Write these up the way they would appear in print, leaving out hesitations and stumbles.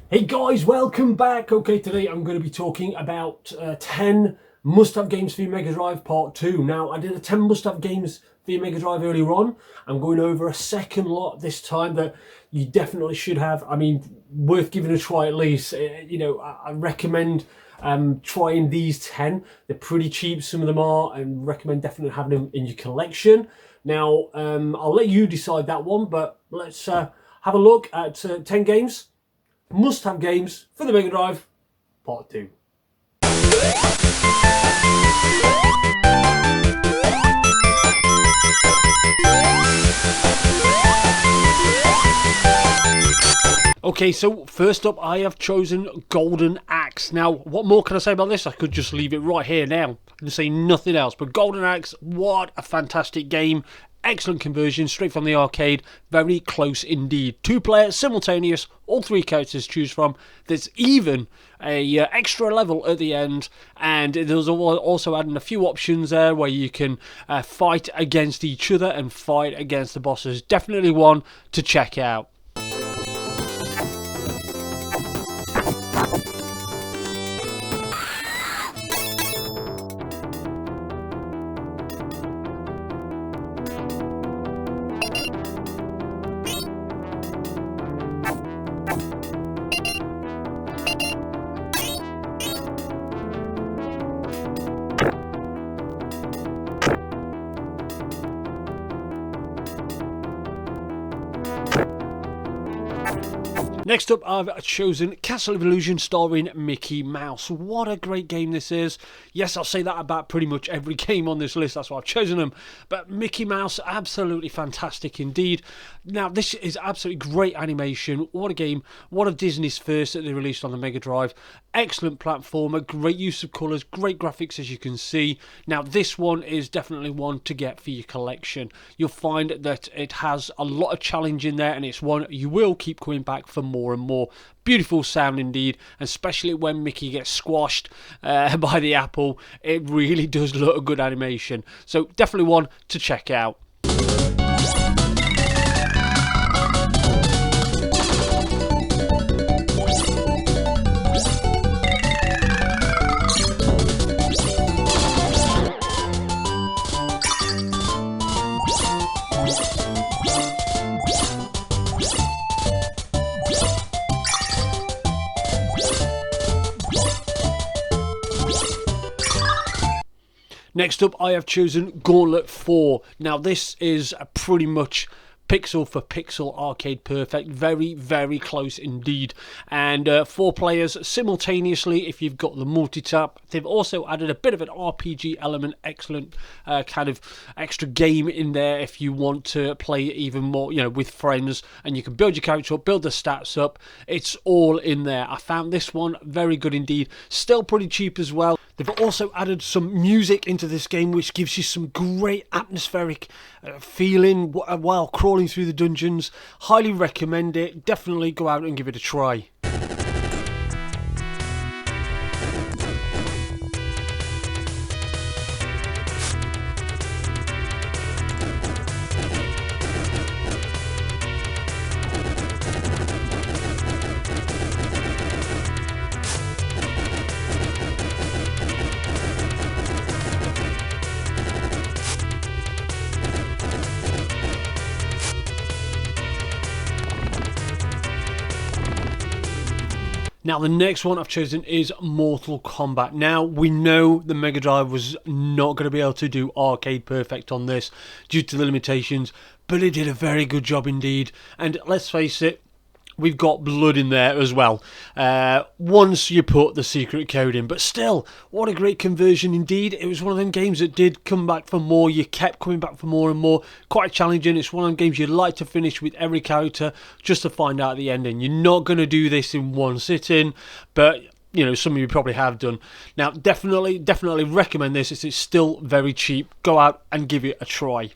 Hey guys, welcome back. Okay, today I'm going to be talking about 10 must-have games for your Mega Drive Part 2. Now, I did a 10 must-have games for your Mega Drive earlier on. I'm going over a second lot this time that you definitely should have. I mean, worth giving a try at least. I recommend trying these 10. They're pretty cheap, some of them are, and recommend definitely having them in your collection. Now, I'll let you decide that one, but let's have a look at 10 games. Must-have games for the Mega Drive, Part 2. Okay, so first up I have chosen Golden Axe. Now, what more can I say about this? I could just leave it right here now and say nothing else. But Golden Axe, what a fantastic game. Excellent conversion, straight from the arcade, very close indeed. 2-player, simultaneous, all 3 characters to choose from. There's even a extra level at the end, and there's also adding a few options there where you can fight against each other and fight against the bosses. Definitely one to check out. Next up, I've chosen Castle of Illusion starring Mickey Mouse. What a great game this is. Yes, I'll say that about pretty much every game on this list. That's why I've chosen them. But Mickey Mouse, absolutely fantastic indeed. Now, this is absolutely great animation. What a game. One of Disney's first that they released on the Mega Drive. Excellent platformer, great use of colours, great graphics as you can see. Now, this one is definitely one to get for your collection. You'll find that it has a lot of challenge in there, and it's one you will keep coming back for more and more. Beautiful sound indeed, especially when Mickey gets squashed by the apple. It really does look a good animation. So definitely one to check out. Next up, I have chosen Gauntlet IV. Now, this is pretty much pixel for pixel arcade perfect. Very, very close indeed. And 4 players simultaneously if you've got the multi-tap. They've also added a bit of an RPG element. Excellent kind of extra game in there if you want to play even more, with friends. And you can build your character up, build the stats up. It's all in there. I found this one very good indeed. Still pretty cheap as well. They've also added some music into this game which gives you some great atmospheric feeling while crawling through the dungeons. Highly recommend it. Definitely go out and give it a try. Now, the next one I've chosen is Mortal Kombat. Now, we know the Mega Drive was not going to be able to do arcade perfect on this due to the limitations, but it did a very good job indeed. And let's face it, we've got blood in there as well, once you put the secret code in. But still, what a great conversion indeed. It was one of them games that did come back for more. You kept coming back for more and more. Quite challenging. It's one of them games you'd like to finish with every character just to find out the ending. You're not going to do this in one sitting, but some of you probably have done. Now, definitely recommend this. It's still very cheap. Go out and give it a try.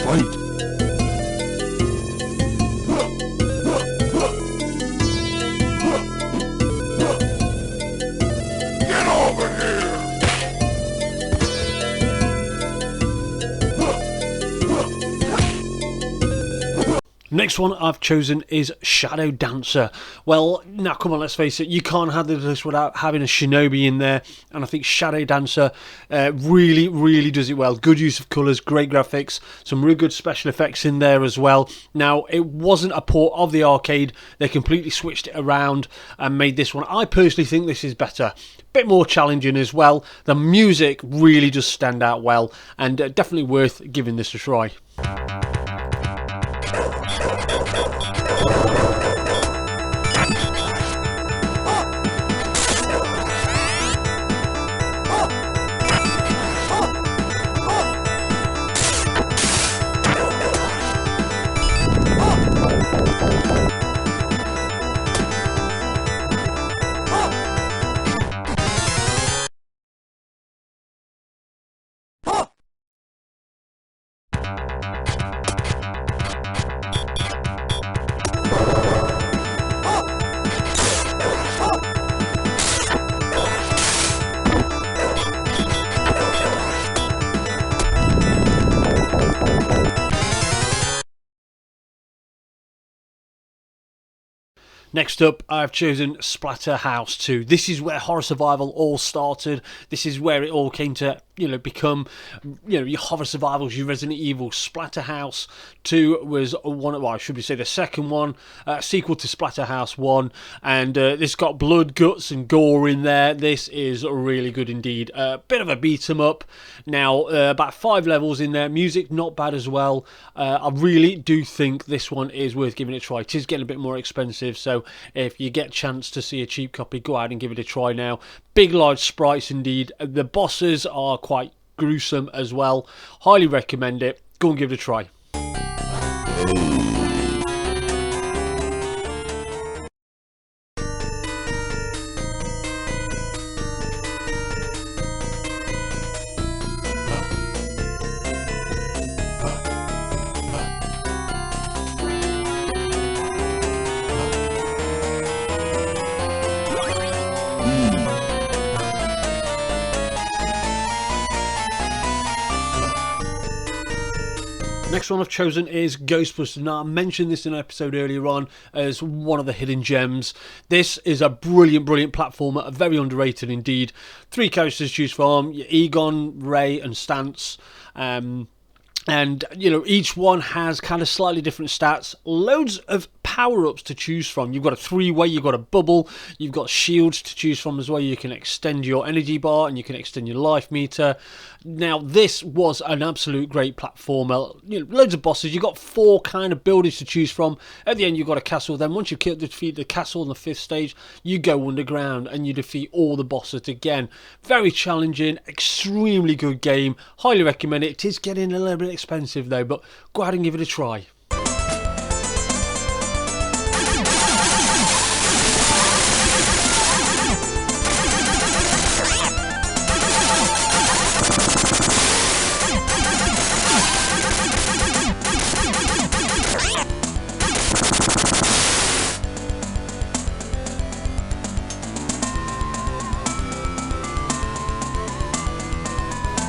Fight! Next one I've chosen is Shadow Dancer. Well, now come on, let's face it, you can't have this list without having a Shinobi in there, and I think Shadow Dancer really does it well. Good use of colours, great graphics, some really good special effects in there as well. Now, it wasn't a port of the arcade, they completely switched it around and made this one. I personally think this is better. Bit more challenging as well. The music really does stand out well, and definitely worth giving this a try. Next up, I've chosen Splatter House 2. This is where horror survival all started. This is where it all came to, become, your horror survivals, your Resident Evil. Splatter House 2 was the second one, sequel to Splatter House 1, and this got blood, guts, and gore in there. This is really good indeed. Bit of a beat 'em up. Now, about 5 levels in there. Music not bad as well. I really do think this one is worth giving it a try. It is getting a bit more expensive, so if you get a chance to see a cheap copy, go out and give it a try now. Big, large sprites indeed. The bosses are quite gruesome as well. Highly recommend it. Go and give it a try. Next one I've chosen is Ghostbusters. Now, I mentioned this in an episode earlier on as one of the hidden gems. This is a brilliant platformer, very underrated indeed. 3 characters to choose from, Egon, Ray and Stance. And, each one has kind of slightly different stats. Loads of power-ups to choose from. You've got a 3-way, you've got a bubble, you've got shields to choose from as well. You can extend your energy bar and you can extend your life meter. Now, this was an absolute great platformer. Loads of bosses. You've got 4 kind of buildings to choose from. At the end, you've got a castle. Then once you defeat the castle on the 5th stage, you go underground and you defeat all the bosses again. Very challenging, extremely good game. Highly recommend it. It is getting a little bit expensive though, but go ahead and give it a try.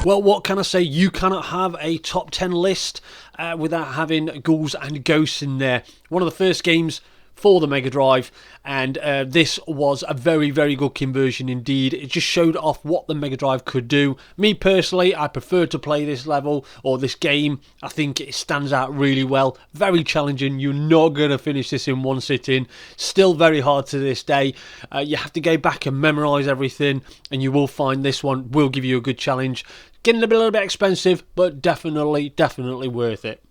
Well, what can I say? You cannot have a top 10 list without having Ghouls and Ghosts in there. One of the first games for the Megadrive, and this was a very good conversion indeed. It just showed off what the Megadrive could do. Me personally, I prefer to play this level or this game. I think it stands out really well. Very challenging. You're not going to finish this in one sitting. Still very hard to this day. You have to go back and memorize everything, and you will find this one will give you a good challenge. Getting a little bit expensive, but definitely worth it.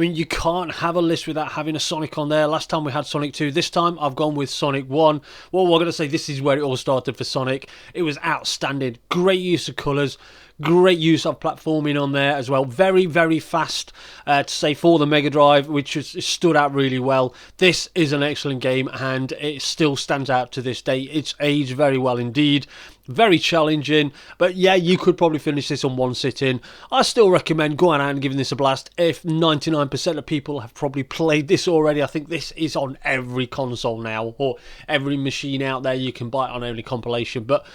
mean, you can't have a list without having a Sonic on there. Last time we had Sonic 2. This time I've gone with Sonic 1. Well, we're going to say this is where it all started for Sonic. It was outstanding. Great use of colours. Great use of platforming on there as well. Very, very fast, to say, for the Mega Drive, which has stood out really well. This is an excellent game, and it still stands out to this day. It's aged very well indeed. Very challenging, but yeah, you could probably finish this on one sitting. I still recommend going out and giving this a blast. If 99% of people have probably played this already, I think this is on every console now, or every machine out there. You can buy it on every compilation, but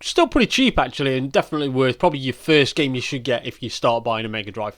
still pretty cheap actually, and definitely worth probably your first game you should get if you start buying a Mega Drive.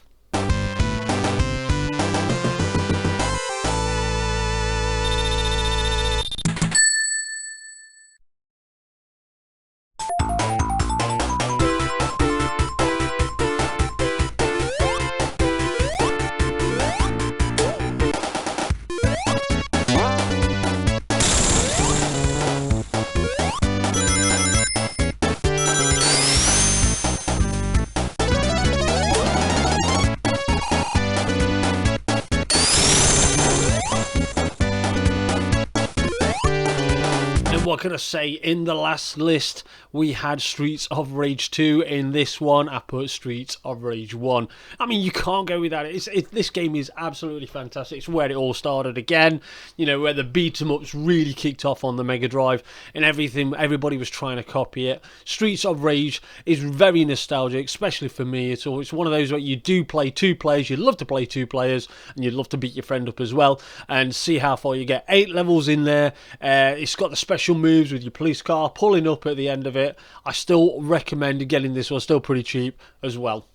What can I say? In the last list, we had Streets of Rage 2. In this one, I put Streets of Rage 1. I mean, you can't go without it. This game is absolutely fantastic. It's where it all started again. You know, where the beat-em-ups really kicked off on the Mega Drive, and everybody was trying to copy it. Streets of Rage is very nostalgic, especially for me. It's one of those where you do play two players. You'd love to play two players, and you'd love to beat your friend up as well, and see how far you get. 8 levels in there. It's got the special moves with your police car pulling up at the end of it. I still recommend getting this one, still pretty cheap as well.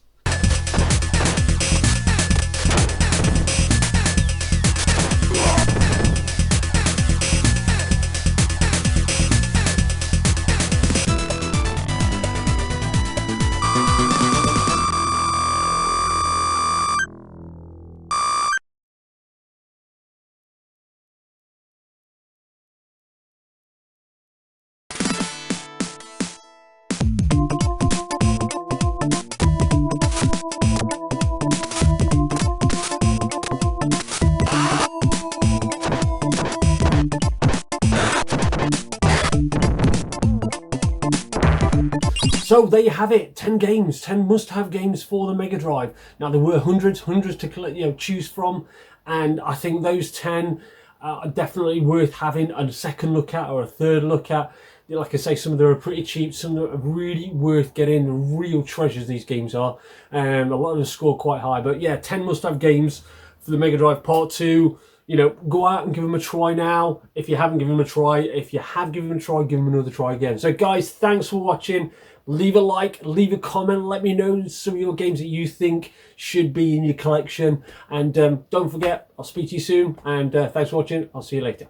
So there you have it, 10 games, 10 must-have games for the Mega Drive. Now there were hundreds to choose from, and I think those 10 are definitely worth having a second look at or a third look at. Like I say, some of them are pretty cheap, some of them are really worth getting. The real treasures these games are. A lot of them score quite high, but yeah, 10 must-have games for the Mega Drive Part 2. You know, go out and give them a try now. If you haven't given them a try, if you have given them a try, give them another try again. So guys, thanks for watching. Leave a like, leave a comment, let me know some of your games that you think should be in your collection. And don't forget, I'll speak to you soon. And thanks for watching. I'll see you later.